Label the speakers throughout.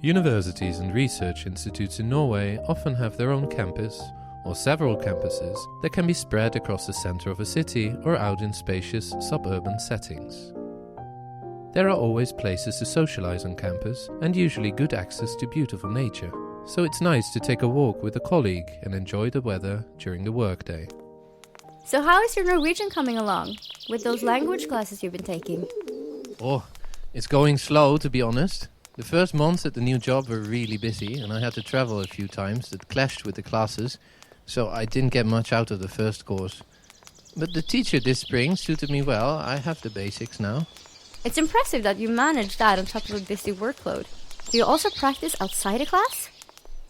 Speaker 1: Universities and research institutes in Norway often have their own campus, or several campuses, that can be spread across the centre of a city or out in spacious suburban settings. There are always places to socialise on campus and usually good access to beautiful nature, so it's nice to take a walk with a colleague and enjoy the weather during the workday.
Speaker 2: So how is your Norwegian coming along, with those language classes you've been taking?
Speaker 1: Oh, it's going slow, to be honest. The first months at the new job were really busy and I had to travel a few times that clashed with the classes, so I didn't get much out of the first course. But the teacher this spring suited me well. I have the basics now.
Speaker 2: It's impressive that you manage that on top of a busy workload. Do you also practice outside of class?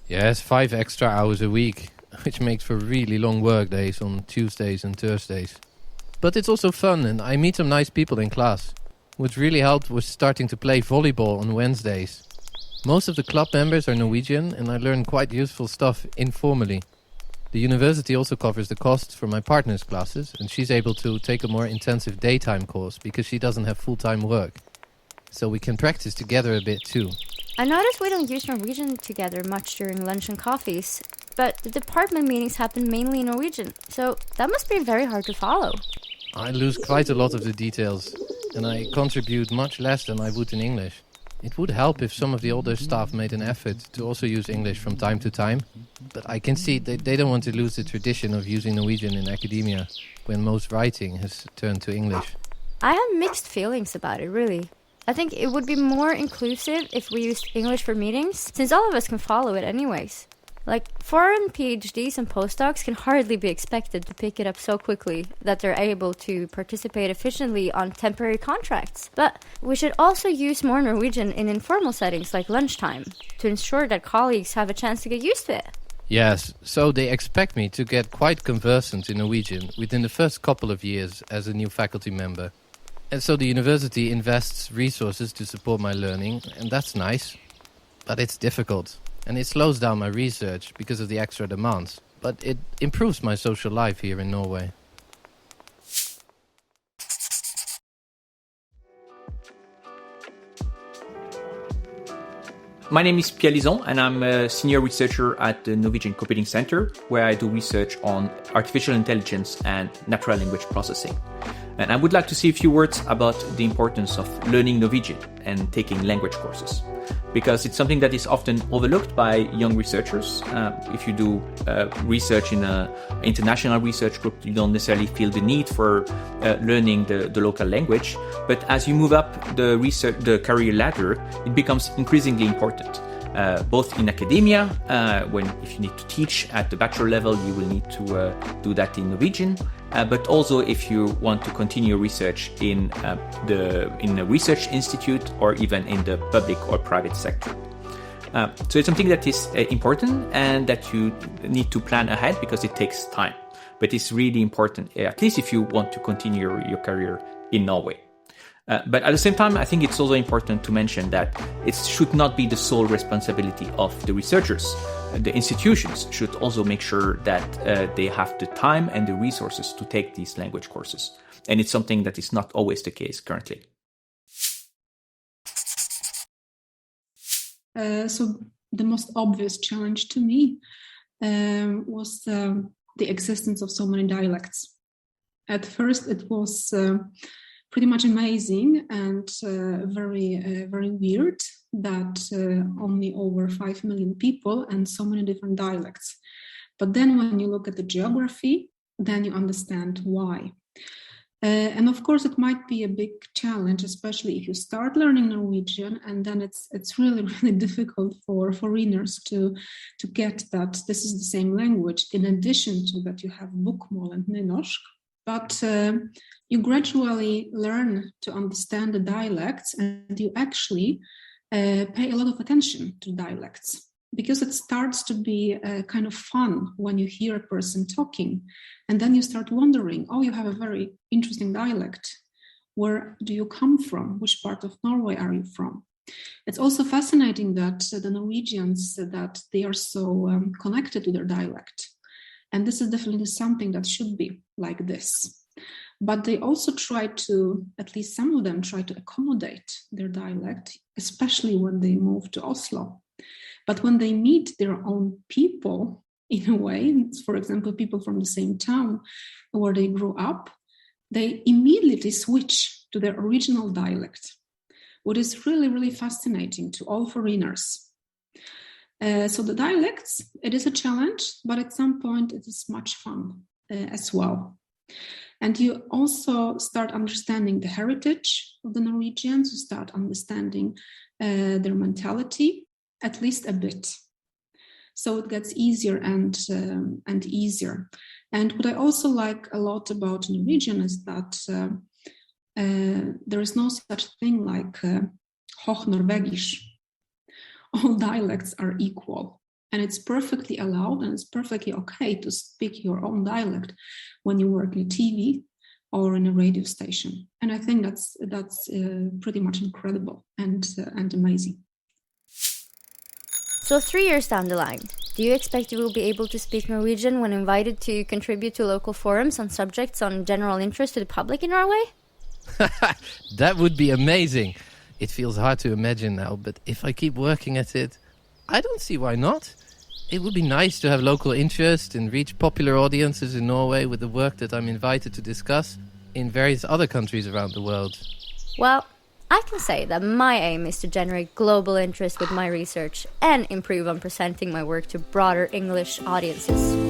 Speaker 1: Yes, 5 extra hours a week, which makes for really long work days on Tuesdays and Thursdays. But it's also fun and I meet some nice people in class. What really helped was starting to play volleyball on Wednesdays. Most of the club members are Norwegian and I learned quite useful stuff informally. The university also covers the costs for my partner's classes and she's able to take a more intensive daytime course because she doesn't have full-time work. So we can practice together a bit too.
Speaker 2: I noticed we don't use Norwegian together much during lunch and coffees, but the department meetings happen mainly in Norwegian, so that must be very hard to follow.
Speaker 1: I lose quite a lot of the details and I contribute much less than I would in English. It would help if some of the older staff made an effort to also use English from time to time, but I can see they don't want to lose the tradition of using Norwegian in Akademiet when most writing has turned to English.
Speaker 2: I have mixed feelings about it, really. I think it would be more inclusive if we used English for meetings, since all of us can follow it anyways. Like, foreign PhDs and postdocs can hardly be expected to pick it up so quickly that they're able to participate efficiently on temporary contracts. But we should also use more Norwegian in informal settings like lunchtime to ensure that colleagues have a chance to get used to it.
Speaker 1: Yes, so they expect me to get quite conversant in Norwegian within the first couple of years as a new faculty member. And so the university invests resources to support my learning, and that's nice. But it's difficult. And it slows down my research because of the extra demands. But it improves my social life here in Norway.
Speaker 3: My name is Pierre Lison and I'm a senior researcher at the Norwegian Computing Center, where I do research on artificial intelligence and natural language processing. And I would like to say a few words about the importance of learning Norwegian and taking language courses, because it's something that is often overlooked by young researchers. If you do research in an international research group, you don't necessarily feel the need for learning the local language. But as you move up the career ladder, it becomes increasingly important. Both in academia, if you need to teach at the bachelor level, you will need to do that in Norwegian. But also if you want to continue research in a research institute or even in the public or private sector. So it's something that is important and that you need to plan ahead because it takes time. But it's really important, at least if you want to continue your career in Norway. But at the same time, I think it's also important to mention that it should not be the sole responsibility of the researchers. The institutions should also make sure that they have the time and the resources to take these language courses. And it's something that is not always the case currently.
Speaker 4: So the most obvious challenge to me was the existence of so many dialects. At first, it was pretty much amazing and very weird that only over 5 million people and so many different dialects. But then when you look at the geography, then you understand why. And of course, it might be a big challenge, especially if you start learning Norwegian, and then it's really, really difficult for foreigners to get that this is the same language, in addition to that you have bokmål and nynorsk. But you gradually learn to understand the dialects, and you actually pay a lot of attention to dialects, because it starts to be kind of fun when you hear a person talking. And then you start wondering, oh, you have a very interesting dialect. Where do you come from? Which part of Norway are you from? It's also fascinating that the Norwegians, that they are so connected to their dialect. And this is definitely something that should be like this. But they also try to, at least some of them try to accommodate their dialect, especially when they move to Oslo. But when they meet their own people, in a way, for example, people from the same town where they grew up, they immediately switch to their original dialect, what is really, really fascinating to all foreigners. So the dialects, it is a challenge, but at some point it is much fun as well. And you also start understanding the heritage of the Norwegians, you start understanding their mentality, at least a bit. So it gets easier and easier. And what I also like a lot about Norwegian is that there is no such thing like Hochnorwegisch. All dialects are equal, and it's perfectly allowed and it's perfectly okay to speak your own dialect when you work in TV or in a radio station. And I think that's pretty much incredible and amazing.
Speaker 2: So 3 years down the line, do you expect you will be able to speak Norwegian when invited to contribute to local forums on subjects on general interest to the public in Norway?
Speaker 1: That would be amazing. It feels hard to imagine now, but if I keep working at it, I don't see why not. It would be nice to have local interest and reach popular audiences in Norway with the work that I'm invited to discuss in various other countries around the world.
Speaker 2: Well, I can say that my aim is to generate global interest with my research and improve on presenting my work to broader English audiences.